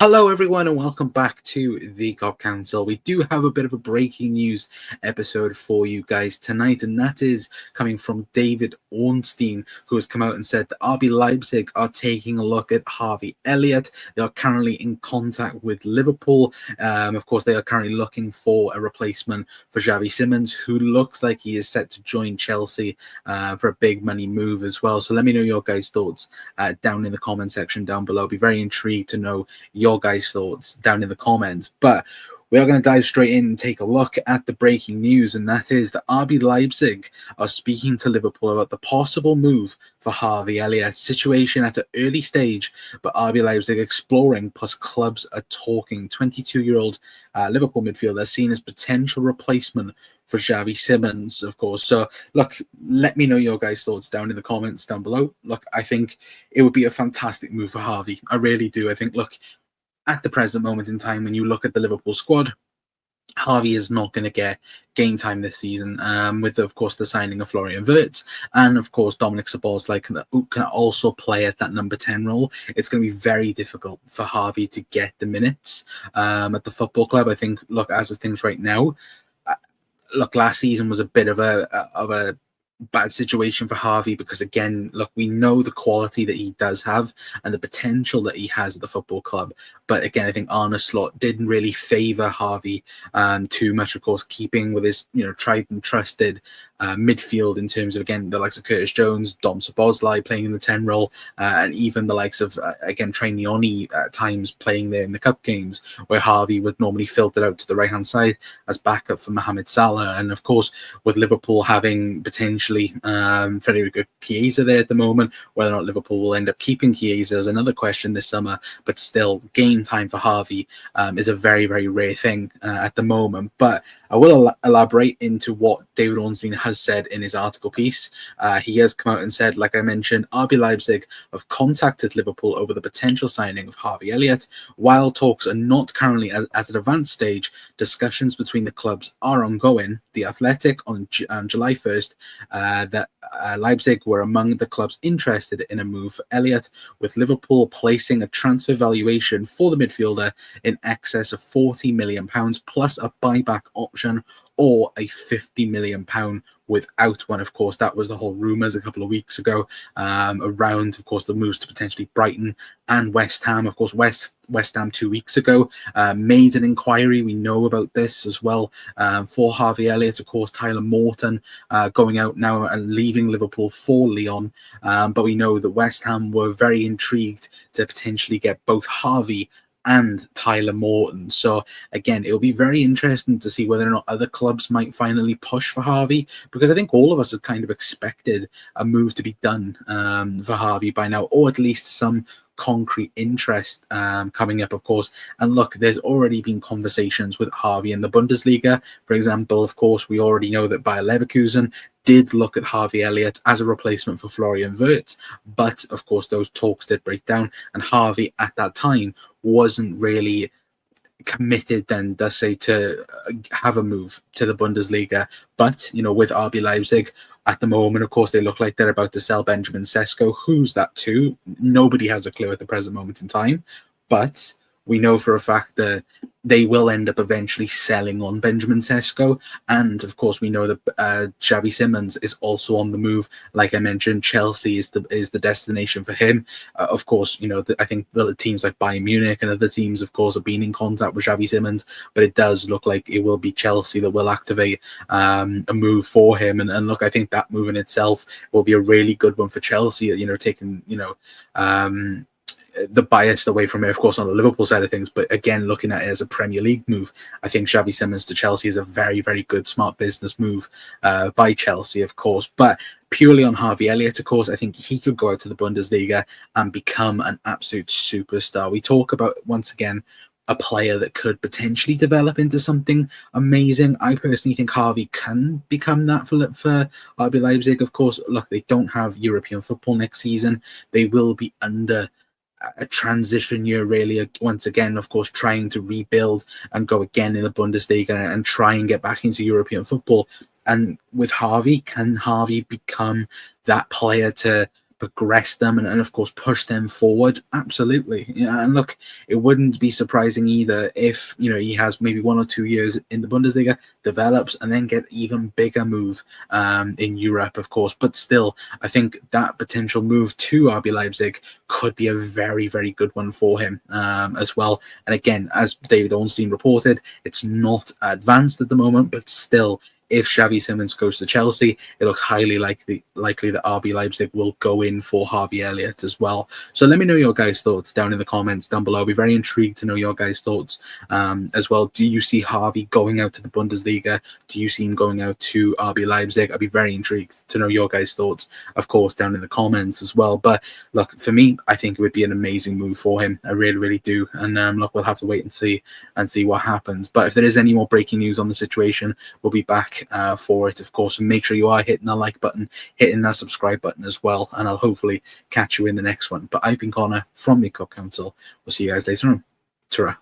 Hello, everyone, and welcome back to the Cop Council. We do have a bit of a breaking news episode for you guys tonight, and that is coming from David Ornstein, who has come out and said that RB Leipzig are taking a look at Harvey Elliott. They are currently in contact with Liverpool. Of course, they are currently looking for a replacement for Xavi Simons, who looks like he is set to join Chelsea for a big money move as well. So let me know your guys' thoughts down in the comment section down below. I'll be very intrigued to know your guys' thoughts down in the comments. But we are going to dive straight in and take a look at the breaking news, and that is that RB Leipzig are speaking to Liverpool about the possible move for Harvey Elliott. Situation at an early stage, but RB Leipzig exploring, plus clubs are talking. 22-year-old Liverpool midfielder seen as potential replacement for Xavi Simons, of course. So, look, let me know your guys' thoughts down in the comments down below. Look, I think it would be a fantastic move for Harvey. I really do. I think, look, at the present moment in time, when you look at the Liverpool squad, Harvey is not going to get game time this season, with, of course, the signing of Florian Wirtz and, of course, Dominic Szoboszlai can also play at that number 10 role. It's going to be very difficult for Harvey to get the minutes at the football club. I think, look, as of things right now, look, last season was a bit of a bad situation for Harvey because, again, look, we know the quality that he does have and the potential that he has at the football club. But again, I think Arne Slot didn't really favour Harvey too much, of course, keeping with his, tried and trusted midfield in terms of, again, the likes of Curtis Jones, Dom Szoboszlai playing in the 10 role, and even the likes of, again, Trainioni at times playing there in the cup games, where Harvey would normally filter out to the right-hand side as backup for Mohamed Salah. And, of course, with Liverpool having potentially Federico Chiesa there at the moment, whether or not Liverpool will end up keeping Chiesa is another question this summer, but still, game time for Harvey is a very, very rare thing at the moment. But I will elaborate into what David Ornstein has said in his article piece. He has come out and said, like I mentioned, RB Leipzig have contacted Liverpool over the potential signing of Harvey Elliott. While talks are not currently at an advanced stage, discussions between the clubs are ongoing. The Athletic on July 1st that Leipzig were among the clubs interested in a move for Elliott, with Liverpool placing a transfer valuation for the midfielder in excess of £40 million plus a buyback option, or a £50 million without one. Of course, that was the whole rumours a couple of weeks ago around, of course, the moves to potentially Brighton and West Ham. Of course, West Ham 2 weeks ago made an inquiry. We know about this as well for Harvey Elliott. Of course, Tyler Morton going out now and leaving Liverpool for Lyon. But we know that West Ham were very intrigued to potentially get both Harvey and Tyler Morton. So again, it'll be very interesting to see whether or not other clubs might finally push for Harvey, because I think all of us have kind of expected a move to be done for Harvey by now, or at least some concrete interest coming up, of course. And look, there's already been conversations with Harvey in the Bundesliga. For example, of course, we already know that Bayer Leverkusen did look at Harvey Elliott as a replacement for Florian Wirtz, but of course those talks did break down, and Harvey at that time wasn't really committed then, does say, to have a move to the Bundesliga. But with RB Leipzig at the moment, of course, they look like they're about to sell Benjamin Sesko. Who's that to? Nobody has a clue at the present moment in time, but we know for a fact that they will end up eventually selling on Benjamin Sesko. And of course, we know that Xavi Simons is also on the move. Like I mentioned, Chelsea is the destination for him. Of course, I think the teams like Bayern Munich and other teams, of course, have been in contact with Xavi Simons, but it does look like it will be Chelsea that will activate a move for him. And look, I think that move in itself will be a really good one for Chelsea, taking, the bias away from it, of course, on the Liverpool side of things. But again, looking at it as a Premier League move, I think Xavi Simons to Chelsea is a very, very good, smart business move by Chelsea, of course. But purely on Harvey Elliott, of course, I think he could go out to the Bundesliga and become an absolute superstar. We talk about, once again, a player that could potentially develop into something amazing. I personally think Harvey can become that for RB Leipzig. Of course, look, they don't have European football next season. They will be under a transition year, really, once again, of course, trying to rebuild and go again in the Bundesliga and try and get back into European football. And with Harvey, can Harvey become that player to progress them and of course push them forward? Absolutely. Yeah, and look, it wouldn't be surprising either if he has maybe 1 or 2 years in the Bundesliga, develops, and then get even bigger move in Europe, of course. But still, I think that potential move to RB Leipzig could be a very, very good one for him as well. And again, as David Ornstein reported, it's not advanced at the moment, but still, if Xavi Simons goes to Chelsea, it looks highly likely that RB Leipzig will go in for Harvey Elliott as well. So let me know your guys' thoughts down in the comments down below. I'll be very intrigued to know your guys' thoughts as well. Do you see Harvey going out to the Bundesliga? Do you see him going out to RB Leipzig? I'd be very intrigued to know your guys' thoughts, of course, down in the comments as well. But look, for me, I think it would be an amazing move for him. I really, really do. And look, we'll have to wait and see what happens. But if there is any more breaking news on the situation, we'll be back for it, of course. And make sure you are hitting the like button, hitting that subscribe button as well. And I'll hopefully catch you in the next one. But I've been Connor from the Cup Council. We'll see you guys later on. Ta-ra.